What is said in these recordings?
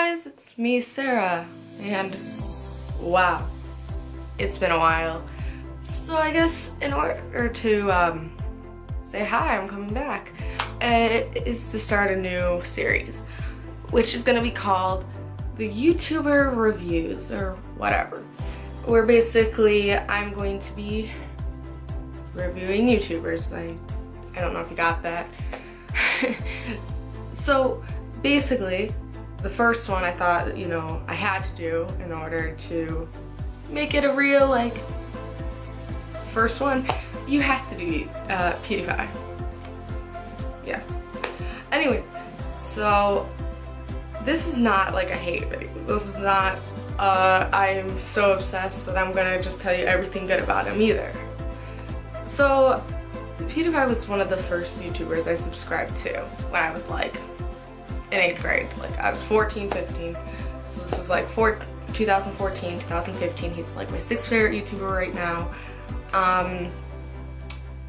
guys, it's me, Sarah, and wow, it's been a while. So I guess in order to say hi, I'm coming back, is to start a new series, which is going to be called the YouTuber Reviews, or whatever, where basically I'm going to be reviewing YouTubers. I don't know if you got that. So basically, the first one I thought, you know, I had to do in order to make it a real, like, first one, you have to do PewDiePie. Yes. Anyways, so this is not like a hate video. This is not, I'm so obsessed that I'm gonna just tell you everything good about him either. So, PewDiePie was one of the first YouTubers I subscribed to when I was like in 8th grade. Like I was 14, 15. So this was like 2014, 2015. He's like my 6th favorite YouTuber right now.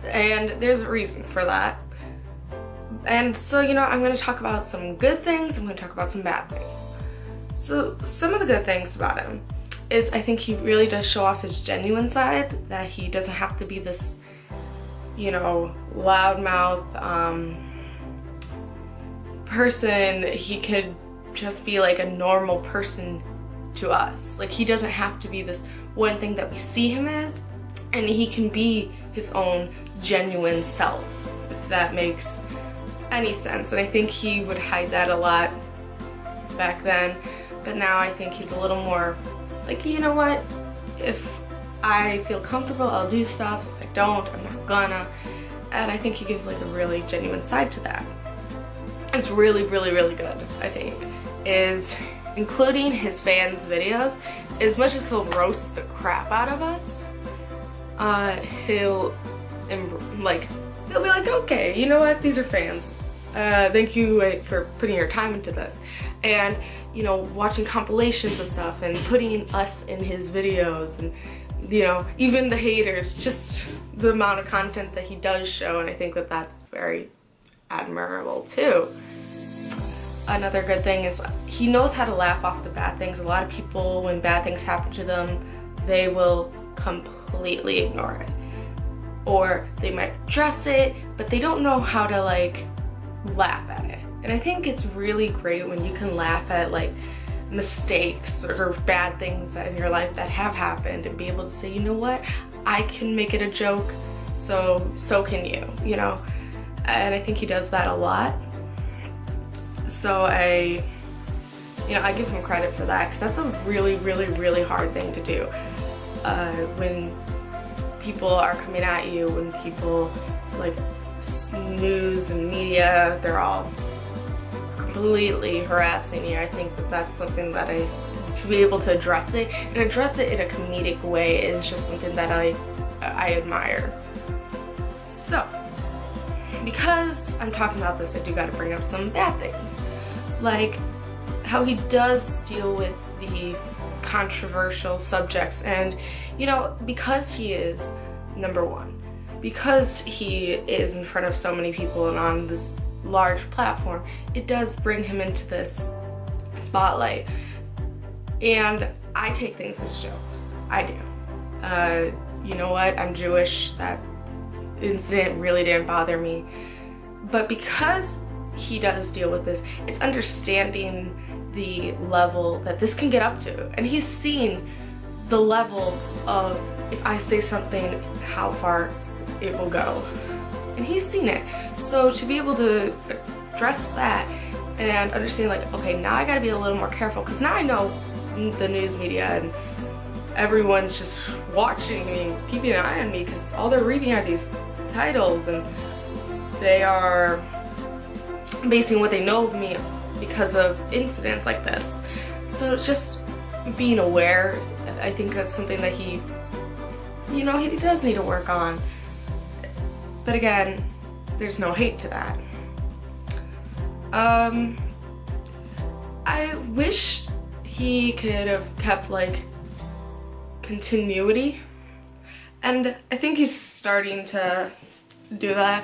And there's a reason for that. And so, you know, I'm gonna talk about some good things, I'm gonna talk about some bad things. So some of the good things about him is I think he really does show off his genuine side, that he doesn't have to be this, you know, loudmouth person. He could just be like a normal person to us. Like, he doesn't have to be this one thing that we see him as, and he can be his own genuine self, if that makes any sense. And I think he would hide that a lot back then, but now I think he's a little more like, you know what, if I feel comfortable, I'll do stuff. If I don't, I'm not gonna. And I think he gives like a really genuine side to that. It's really, really, really good, I think, is including his fans' videos. As much as he'll roast the crap out of us, he'll be like, okay, you know what, these are fans. Thank you for putting your time into this. And, you know, watching compilations and stuff and putting us in his videos, and, you know, even the haters, just the amount of content that he does show, and I think that that's very admirable too. Another good thing is he knows how to laugh off the bad things. A lot of people, when bad things happen to them, they will completely ignore it. Or they might address it, but they don't know how to, like, laugh at it. And I think it's really great when you can laugh at, like, mistakes or bad things that in your life that have happened, and be able to say, you know what, I can make it a joke, so can you, you know? And I think he does that a lot. So I give him credit for that, because that's a really, really, really hard thing to do. When people are coming at you, when people, like, news and media, they're all completely harassing you. I think that that's something that I should be able to address it, and address it in a comedic way is just something that I admire. So, because I'm talking about this, I do gotta bring up some bad things. Like how he does deal with the controversial subjects, and, you know, because he is, number one, because he is in front of so many people and on this large platform, it does bring him into this spotlight. And I take things as jokes. I do. You know what? I'm Jewish. That incident really didn't bother me. But because he does deal with this, it's understanding the level that this can get up to. And he's seen the level of, if I say something, how far it will go. And he's seen it. So to be able to address that and understand, like, okay, now I gotta be a little more careful, because now I know the news media and everyone's just watching me, keeping an eye on me, because all they're reading are these titles, and they are basing what they know of me because of incidents like this. So just being aware, I think that's something that he, you know, he does need to work on. But again, there's no hate to that. I wish he could have kept, like, continuity, and I think he's starting to do that.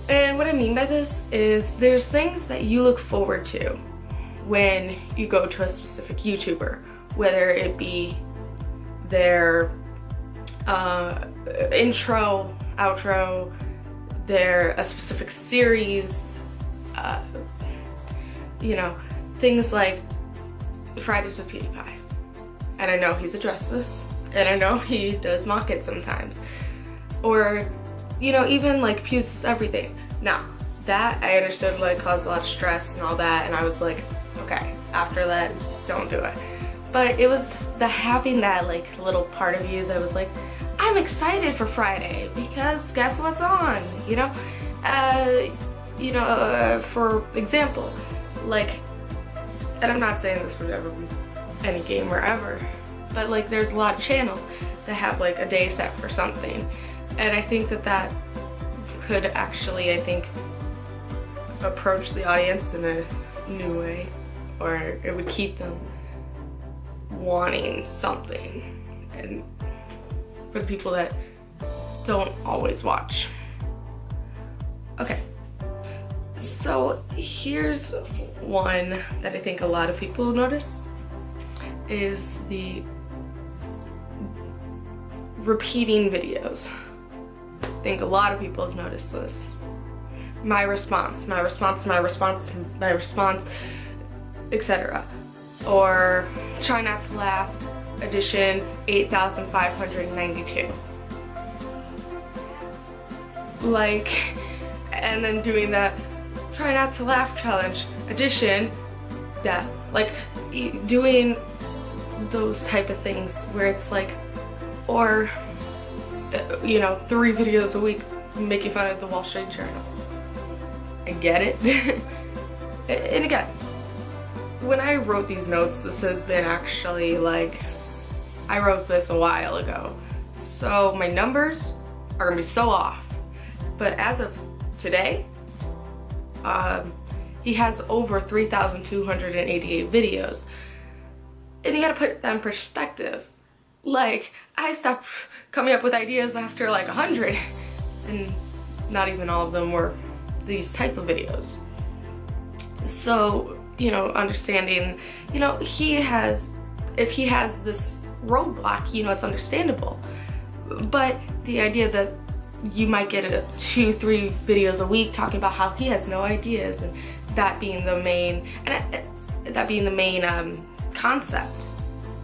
And what I mean by this is there's things that you look forward to when you go to a specific YouTuber, whether it be their intro, outro, a specific series, you know, things like Fridays with PewDiePie. And I know he's addressed this, and I know he does mock it sometimes. Or, you know, even like Pew's Is Everything. Now, that I understood like caused a lot of stress and all that, and I was like, okay, after that, don't do it. But it was the having that like little part of you that was like, I'm excited for Friday because guess what's on, you know? For example, like, and I'm not saying this would ever be any gamer ever, but like there's a lot of channels that have like a day set for something, and I think that could actually, I think, approach the audience in a new way, or it would keep them wanting something, and for the people that don't always watch. Okay, so here's one that I think a lot of people notice, is the repeating videos. I think a lot of people have noticed this. My response, etc. Or Try Not to Laugh edition 8592. Like, and then doing that Try Not to Laugh challenge edition, death. Like, doing those type of things where it's like, or, you know, 3 videos a week making fun of the Wall Street Journal. I get it. And again, when I wrote these notes, this has been actually like, I wrote this a while ago, so my numbers are gonna be so off. But as of today, he has over 3,288 videos. And you gotta put that in perspective. Like, I stopped coming up with ideas after like 100, and not even all of them were these type of videos. So, you know, understanding, you know, if he has this roadblock, you know, it's understandable. But the idea that you might get 2-3 videos a week talking about how he has no ideas, and that being the main, concept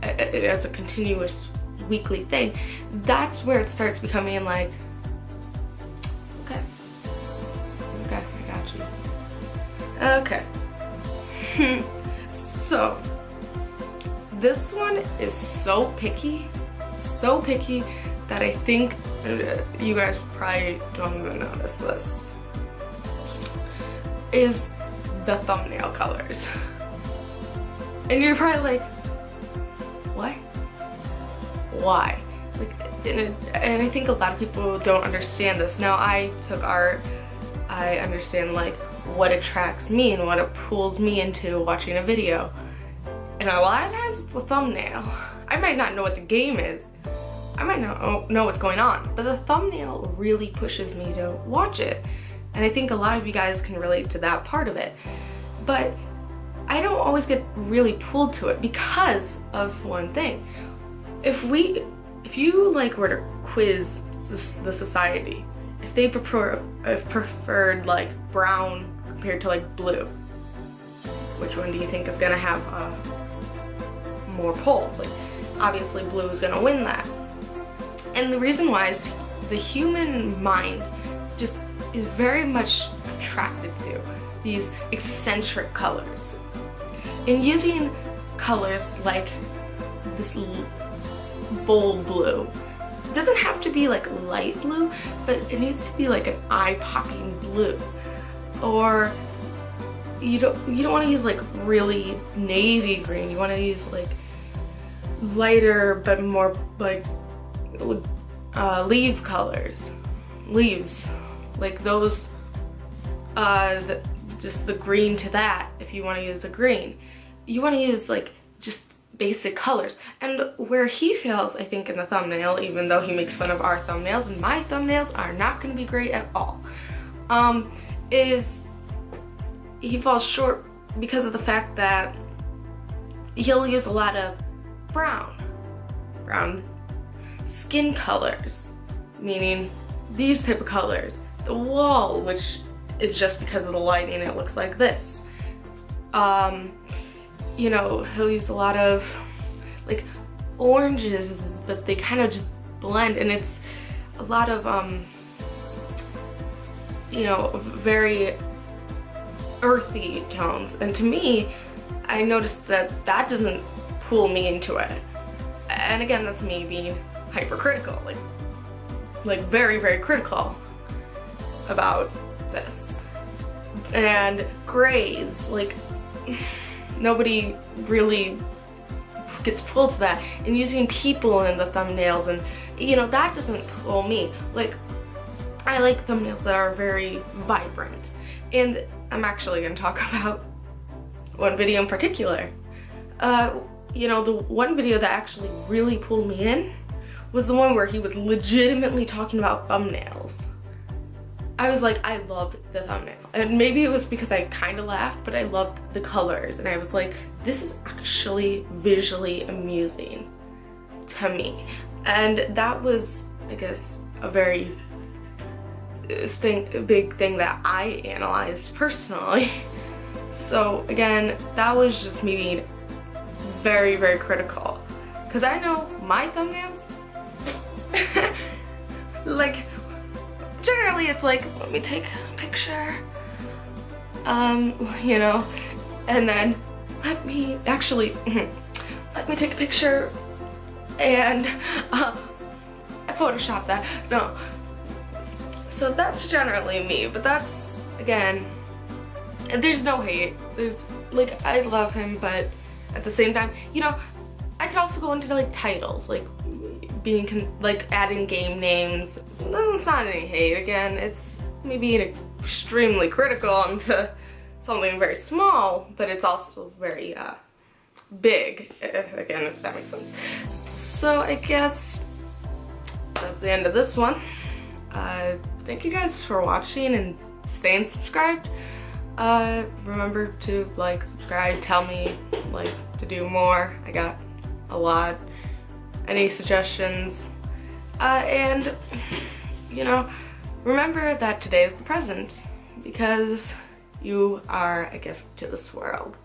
as a continuous weekly thing, that's where it starts becoming like, okay, I got you. Okay. So this one is so picky that I think you guys probably don't even notice this, is the thumbnail colors. And you're probably like, what? Why? Like, and I think a lot of people don't understand this. Now, I took art, I understand like what attracts me and what it pulls me into watching a video. And a lot of times it's the thumbnail. I might not know what the game is, I might not know what's going on, but the thumbnail really pushes me to watch it. And I think a lot of you guys can relate to that part of it. But I don't always get really pulled to it because of one thing. If you like were to quiz the society, if they preferred like brown compared to like blue, which one do you think is gonna have more polls? Like, obviously blue is gonna win that. And the reason why is the human mind just is very much attracted to these eccentric colors. And using colors like this bold blue, it doesn't have to be like light blue, but it needs to be like an eye-popping blue. Or you don't want to use like really navy green. You want to use like lighter but more like leaf colors, leaves, like those, just the green to that. If you want to use a green, you want to use like just basic colors. And where he fails, I think, in the thumbnail, even though he makes fun of our thumbnails, and my thumbnails are not going to be great at all, is he falls short because of the fact that he'll use a lot of brown skin colors, meaning these type of colors. The wall, which is just because of the lighting, it looks like this. You know, he'll use a lot of like oranges, but they kind of just blend, and it's a lot of you know, very earthy tones. And to me, I noticed that that doesn't pull me into it. And again, that's me being hypercritical, like very, very critical about this. And grays, like nobody really gets pulled to that. And using people in the thumbnails, and you know, that doesn't pull me. Like, I like thumbnails that are very vibrant. And I'm actually gonna talk about one video in particular. You know, the one video that actually really pulled me in was the one where he was legitimately talking about thumbnails. I was like, I loved the thumbnail. And maybe it was because I kind of laughed, but I loved the colors. And I was like, this is actually visually amusing to me. And that was, I guess, a very big thing that I analyzed personally. So again, that was just me being very, very critical. Because I know my thumbnails, like, generally it's like, let me take a picture, you know, and then let me take a picture and Photoshop that. No. So that's generally me, but that's, again, there's no hate. There's, like, I love him, but at the same time, you know, I could also go into like titles, like being like adding game names. No, it's not any hate. Again, it's me being extremely critical onto something very small, but it's also very big. Again, if that makes sense. So I guess that's the end of this one. Thank you guys for watching and staying subscribed. Remember to like, subscribe, tell me like to do more. I got a lot. Any suggestions? And you know, remember that today is the present, because you are a gift to this world.